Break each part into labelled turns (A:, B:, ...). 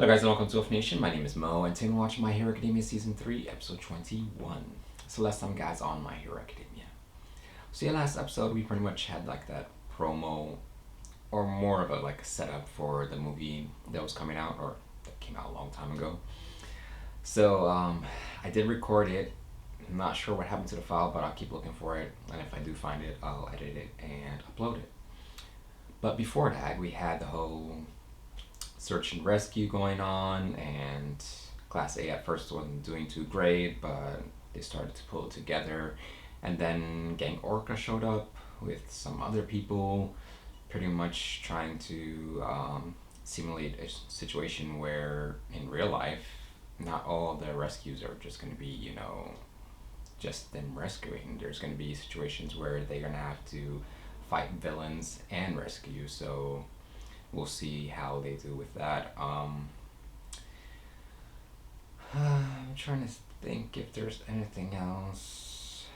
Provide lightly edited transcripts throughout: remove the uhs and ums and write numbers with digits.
A: Hello guys and welcome to Wolf Nation. My name is Mo and today we're watching My Hero Academia Season 3, Episode 21. So last time guys on My Hero Academia. So yeah, last episode we pretty much had like that promo or more of a like a setup for the movie that was coming out or that came out a long time ago. So I did record it. I'm not sure what happened to the file, but I'll keep looking for it, and if I do find it, I'll edit it and upload it. But before that, we had the whole search and rescue going on, and Class A at first wasn't doing too great, but they started to pull it together. And then Gang Orca showed up with some other people, pretty much trying to simulate a situation where in real life, not all the rescues are just going to be, just them rescuing. There's going to be situations where they're going to have to fight villains and rescue, so we'll see how they do with that. I'm trying to think if there's anything else.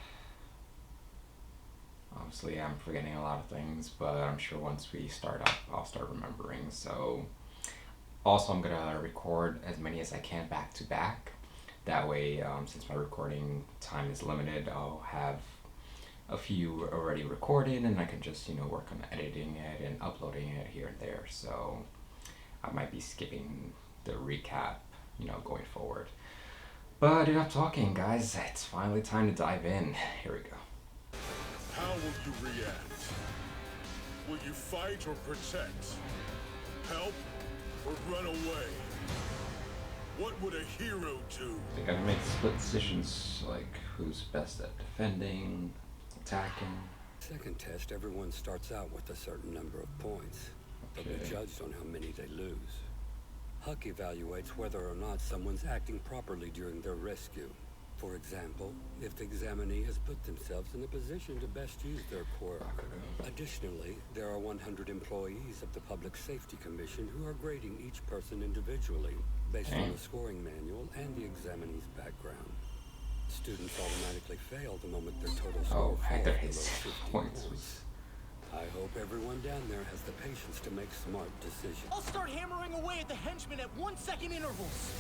A: Obviously, I'm forgetting a lot of things, but I'm sure once we start up, I'll start remembering. So, also, I'm gonna record as many as I can back to back. That way, since my recording time is limited, I'll have a few already recorded, and I can just work on editing it and uploading it here and there. So I might be skipping the recap going forward. But enough talking, guys. It's finally time to dive in. Here we go.
B: How will you react? Will you fight or protect? Help or run away? What would a hero do?
A: They gotta make split decisions, like who's best at defending, attacking.
C: Second test, everyone starts out with a certain number of points. They'll be judged on how many they lose. Huck evaluates whether or not someone's acting properly during their rescue. For example, if the examinee has put themselves in a position to best use their quirk. Additionally, there are 100 employees of the Public Safety Commission who are grading each person individually, based on the scoring manual and the examinee's background. Students automatically fail the moment their total score falls below 50 points. I hope everyone down there has the patience to make smart decisions.
D: I'll start hammering away at the henchmen at 1-second intervals.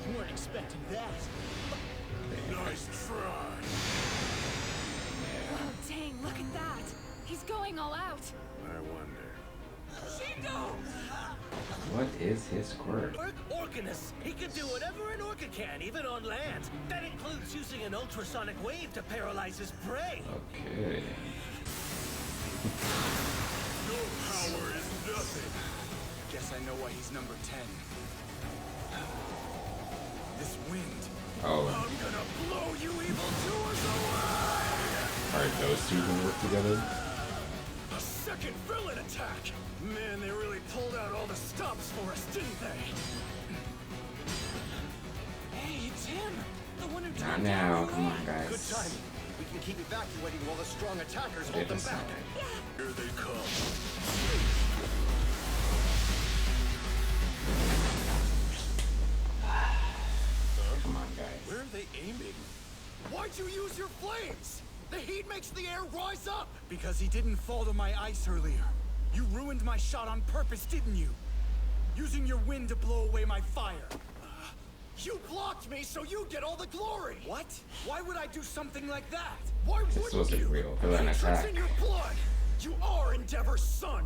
D: You weren't expecting that.
B: Nice try.
E: Oh, dang, look at that. He's going all out.
B: I wonder.
D: Shindo!
A: What is his quirk?
D: Orcanus. He can do whatever an orca can, even on land. That includes using an ultrasonic wave to paralyze his prey.
A: Okay.
B: Your power is nothing.
D: Guess I know why he's number 10. This wind.
A: Oh,
B: I'm gonna blow you evildoers away!
A: alright, those two can work together.
B: A second villain attack! Man, they really pulled out all the stops for us, didn't they?
D: Hey, it's him. The one who
A: Not
D: turned
A: now,
D: down
A: come on
D: Ray.
A: guys.
D: Good timing. We can keep evacuating while the strong attackers hold them
A: This
D: back.
A: guy.
B: Here they come.
A: Come on guys.
B: Where are they aiming?
D: Why'd you use your flames? The heat makes the air rise up. Because he didn't fall to my ice earlier. You ruined my shot on purpose, didn't you? Using your wind to blow away my fire. You blocked me so you get all the glory. What? Why would I do something like that? Why
A: This
D: wouldn't
A: wasn't
D: you?
A: real. Villain
D: It's
A: attack.
D: in your blood. You are Endeavor's son.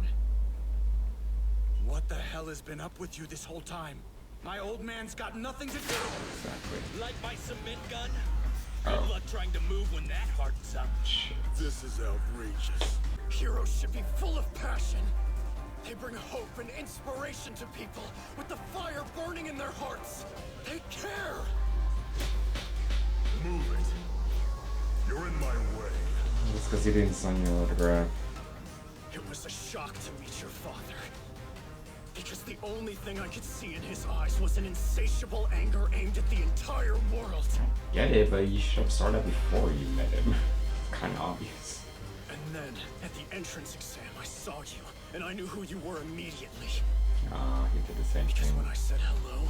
D: What the hell has been up with you this whole time? My old man's got nothing to do.
A: Exactly.
D: Like my cement gun?
A: Oh.
D: Good luck trying to move when that hardens up.
A: Shit.
B: This is outrageous.
D: Heroes should be full of passion. They bring hope and inspiration to people with the fire burning in their hearts. They care.
B: Move it. You're in my way.
A: That's because he didn't sign your autograph.
D: It was a shock to meet your father. Because the only thing I could see in his eyes was an insatiable anger aimed at the entire world.
A: Get it, but you should have started before you met him. Kind of obvious.
D: And then, at the entrance exam, I saw you, and I knew who you were immediately.
A: He did the same
D: Because
A: thing.
D: when I said hello,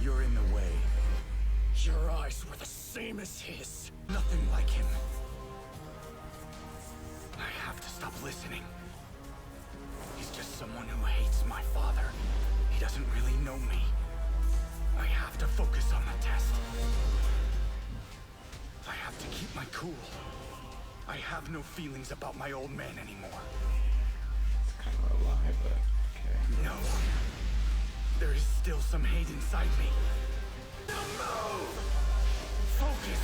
D: you're in the way. Your eyes were the same as his. Nothing like him. I have to stop listening. He's just someone who hates my father. He doesn't really know me. I have to focus on the test. I have to keep my cool. I have no feelings about my old man anymore.
A: It's kind of a lie, but okay.
D: No. There is still some hate inside me. Now move! Focus!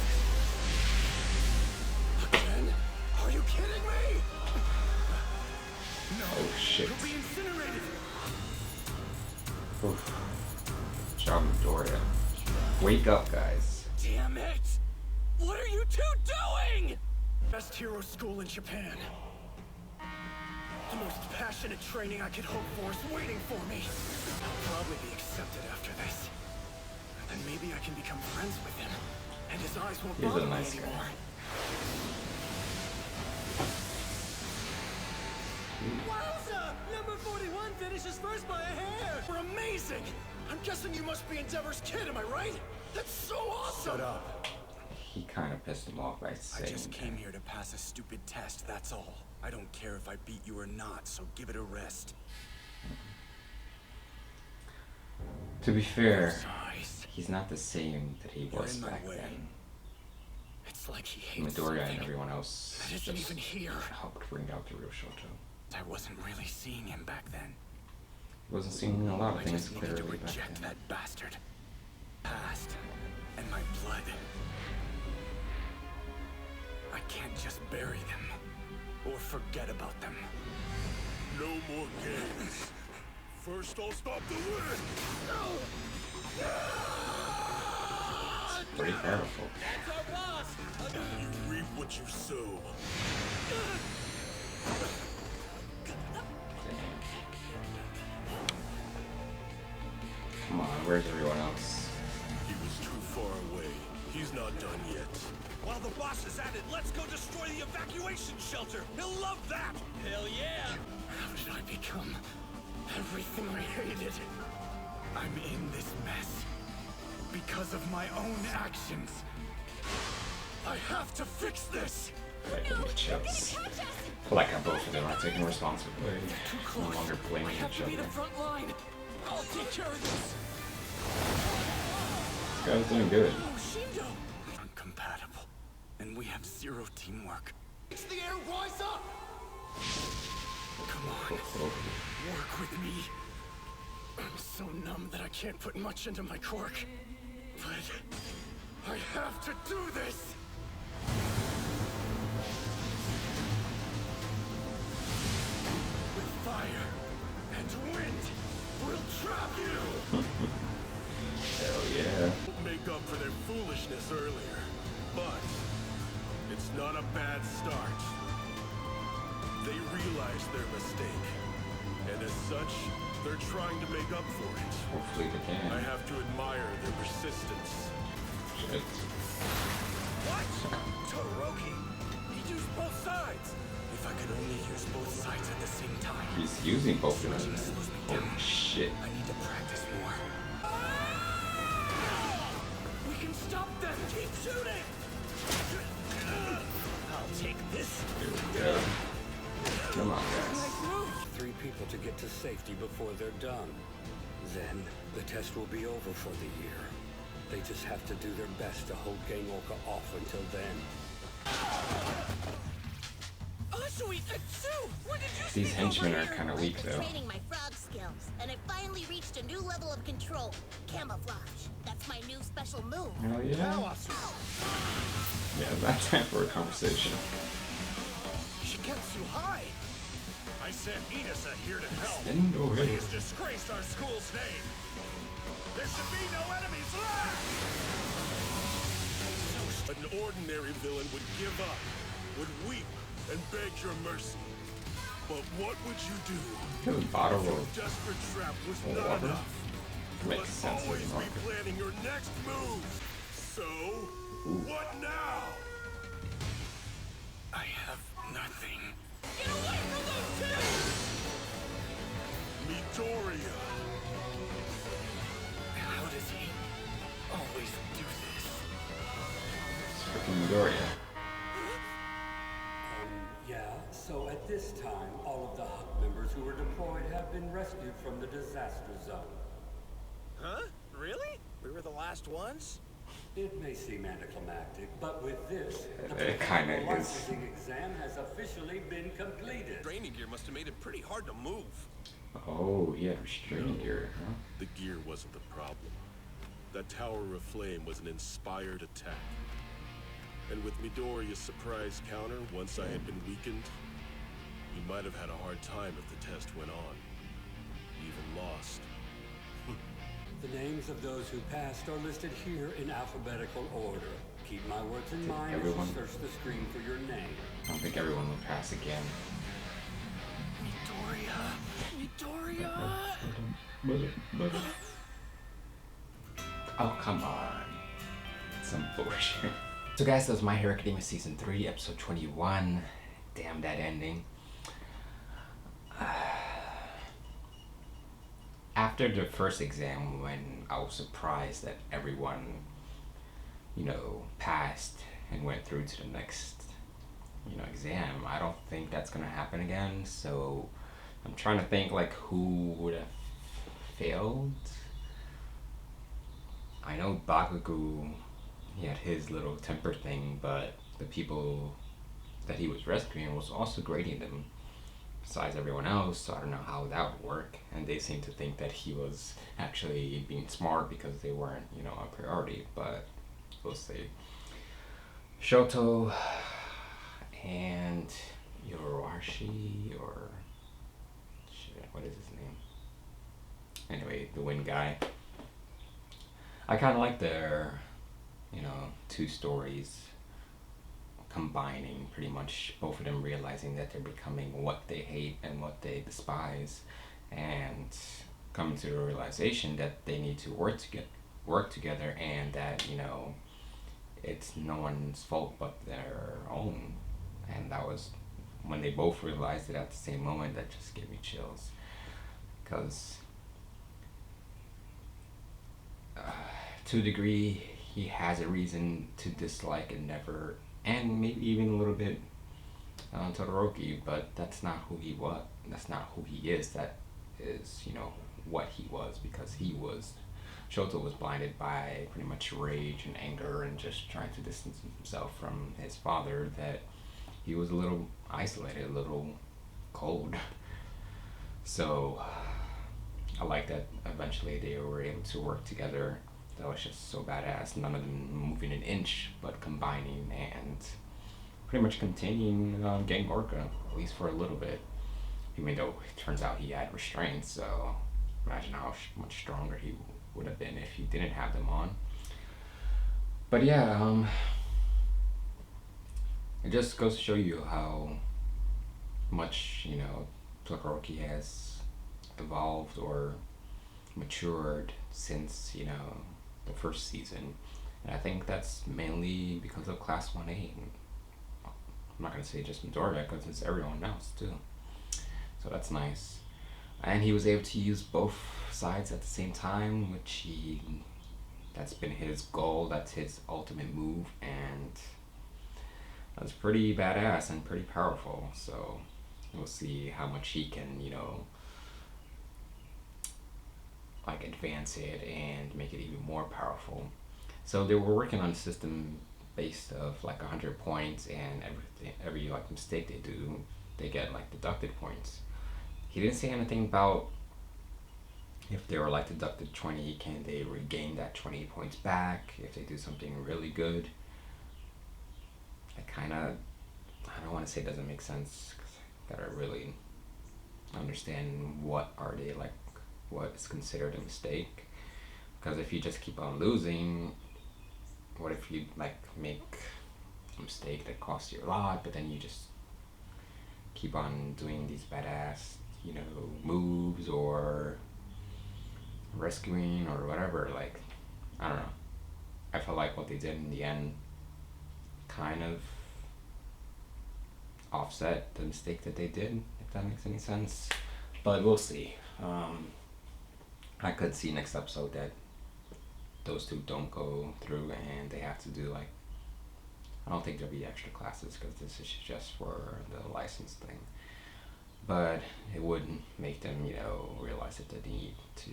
D: Again? Are you kidding me? No.
A: Oh shit.
D: You'll be incinerated!
A: Oof. Job Midoriya. Wake up, guys.
D: Damn it! What are you two doing? Best hero school in Japan. The most passionate training I could hope for is waiting for me. I'll probably be accepted after this. Then maybe I can become friends with him. And his eyes won't
A: He's a
D: bother me
A: nice guy.
D: anymore. Wowza! Number 41 finishes first by a hair! We're amazing! I'm guessing you must be Endeavor's kid, am I right? That's so awesome! Shut up.
A: He kind of pissed him off by
D: I
A: saying
D: just came
A: that.
D: here to pass a stupid test, that's all. I don't care if I beat you or not, so give it a rest.
A: To be fair,
D: Those eyes.
A: he's not the same that he
D: You're
A: was
D: in my
A: back
D: way.
A: then.
D: It's like he hates
A: Midoriya and
D: something
A: everyone else
D: that isn't
A: just
D: even here.
A: helped bring out the real Shoto.
D: I wasn't really seeing him back then.
A: He wasn't seeing a lot of
D: I
A: things
D: just needed to
A: clearly back
D: reject
A: then.
D: that bastard. Past. And my blood. I can't just bury them. Or forget about them.
B: No more games. First, I'll stop the wind.
A: Pretty powerful.
B: You reap what you sow.
A: Come on, where's everyone else?
B: He was too far away. He's not done yet.
F: While the boss is at it, let's go destroy the evacuation shelter. He'll love that. Hell yeah.
D: How did I become everything I hated? I'm in this mess because of my own actions. I have to fix this.
A: Like, give me chills. Like how both of them are taking responsibility. No longer
D: I
A: blaming
D: have
A: each
D: to be
A: other.
D: the front line. I'll take care of this.
A: This guy's doing good.
D: Oh, Shindo! Uncompatible. And we have zero teamwork. It's the air, rise up! Come on, work with me. I'm so numb that I can't put much into my quirk. But I have to do this! With fire and wind, we'll trap you!
A: Hell yeah.
B: Make up for their foolishness earlier. But it's not a bad start. They realize their mistake. And as such, they're trying to make up for it.
A: Hopefully they
B: I
A: can.
B: have to admire their persistence.
A: Shit.
F: What? Todoroki, he used both sides.
D: If I could only use both sides at the same time.
A: He's using both of
D: Switching
A: them.
D: slows me
A: Holy
D: down.
A: shit.
D: I need to practice more. We can stop them!
F: Keep shooting. I'll take this.
A: Here we go. Come on, guys.
C: 3 people to get to safety before they're done. Then, the test will be over for the year. They just have to do their best to hold Gang Orca off until then.
F: Ashui, Sue, when did you
A: These
F: sneak
A: henchmen
F: over
A: are
F: here?
A: kind of weak, though.
G: Training my frog skills, and I finally reached a new level of control. Camouflage. That's my new special move.
A: Hell yeah. Yeah, that's time for a conversation.
D: She gets you high!
F: I sent Inasa here to help.
A: Stand away.
F: He's disgraced our school's name. There should be no enemies left.
B: An ordinary villain would give up, would weep, and beg your mercy. But what would you do?
A: Kill the bottle
B: Your
A: of
B: desperate trap was
A: water.
B: not enough. You
A: Makes
B: must
A: sense,
B: always
A: doesn't
B: be
A: it?
B: planning your next move. So, what now?
D: I have nothing.
F: Get away from those two!
B: Midoriya.
D: How does he always do this?
A: It's freaking Midoriya.
C: Yeah, so at this time, all of the Huck members who were deployed have been rescued from the disaster zone.
F: Huh? Really? We were the last ones?
C: It may seem anticlimactic, but with this, the
A: It kinda
C: professional
A: is.
C: licensing exam has officially been completed.
F: Training gear must have made it pretty hard to move.
A: Oh, he had restraining gear, huh?
B: The gear wasn't the problem. That Tower of Flame was an inspired attack. And with Midoriya's surprise counter, once I had been weakened, he might have had a hard time if the test went on. Even lost.
C: The names of those who passed are listed here in alphabetical order. Keep my words in mind as
A: everyone-
C: you search the screen for your name.
A: I don't think everyone will pass again.
F: Midoriya!
A: Oh, come on. Some bullshit. So guys, that was My Hero Academia Season 3, Episode 21. Damn that ending. After the first exam, when I was surprised that everyone, you know, passed and went through to the next, you know, exam, I don't think that's gonna happen again. So I'm trying to think like who would have failed. I know Bakugo, he had his little temper thing, but the people that he was rescuing was also grading them besides everyone else, so I don't know how that would work. And they seem to think that he was actually being smart because they weren't, you know, a priority, but we'll see. Shoto and Yoroashi, or shit, what is his name? Anyway, the wind guy. I kind of like their, you know, two stories combining, pretty much both of them realizing that they're becoming what they hate and what they despise, and coming to the realization that they need to work together, and that, you know, it's no one's fault but their own. And that was when they both realized it at the same moment. That just gave me chills, because to a degree he has a reason to dislike Endeavor, and maybe even a little bit Todoroki, but that's not who he was. That's not who he is. That is, you know, what he was, because Shoto was blinded by pretty much rage and anger and just trying to distance himself from his father, that he was a little isolated, a little cold. So I like that eventually they were able to work together. That was just so badass. None of them moving an inch, but combining and pretty much continuing getting Orca, at least for a little bit. Even though it turns out he had restraints, so imagine how much stronger he would have been if he didn't have them on. But yeah, it just goes to show you how much, you know, Todoroki has evolved or matured since, you know, the first season. And I think that's mainly because of Class 1A. I'm not going to say just Midoriya, because it's everyone else too. So that's nice. And he was able to use both sides at the same time, which that's been his goal, that's his ultimate move, and that's pretty badass and pretty powerful. So we'll see how much he can, you know, like advance it and make it even more powerful. So they were working on a system based of like 100 points, and every like mistake they do, they get like deducted points. He didn't say anything about if they were like deducted 20, can they regain that 20 points back if they do something really good. I don't want to say it doesn't make sense, because I gotta really understand what is considered a mistake. Because if you just keep on losing, what if you like make a mistake that costs you a lot, but then you just keep on doing these badass, you know, moves or rescuing or whatever. Like, I don't know, I felt like what they did in the end kind of offset the mistake that they did, if that makes any sense. But we'll see. I could see next episode that those two don't go through and they have to do like, I don't think there'll be extra classes, because this is just for the license thing. but it would make them, you know, realize that they need to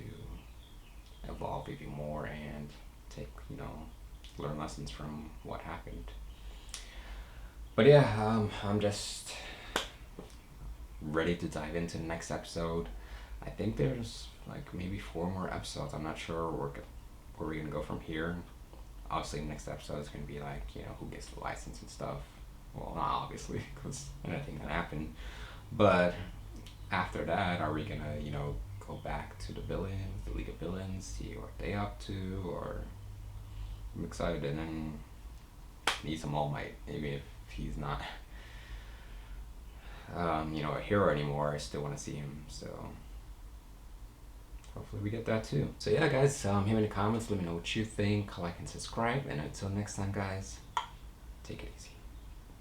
A: evolve even more and take, you know, learn lessons from what happened. But yeah, I'm just ready to dive into the next episode. I think there's like maybe 4 more episodes. I'm not sure where we're gonna go from here. Obviously, the next episode is gonna be like, you know, who gets the license and stuff. Well, not obviously, because anything can happen. But after that, are we gonna, you know, go back to the villains, the League of Villains, see what they up to, or I'm excited, and then need some All Might, even if he's not, you know, a hero anymore. I still want to see him, so hopefully we get that too. So yeah, guys, hit me in the comments, let me know what you think, like and subscribe, and until next time, guys, take it easy.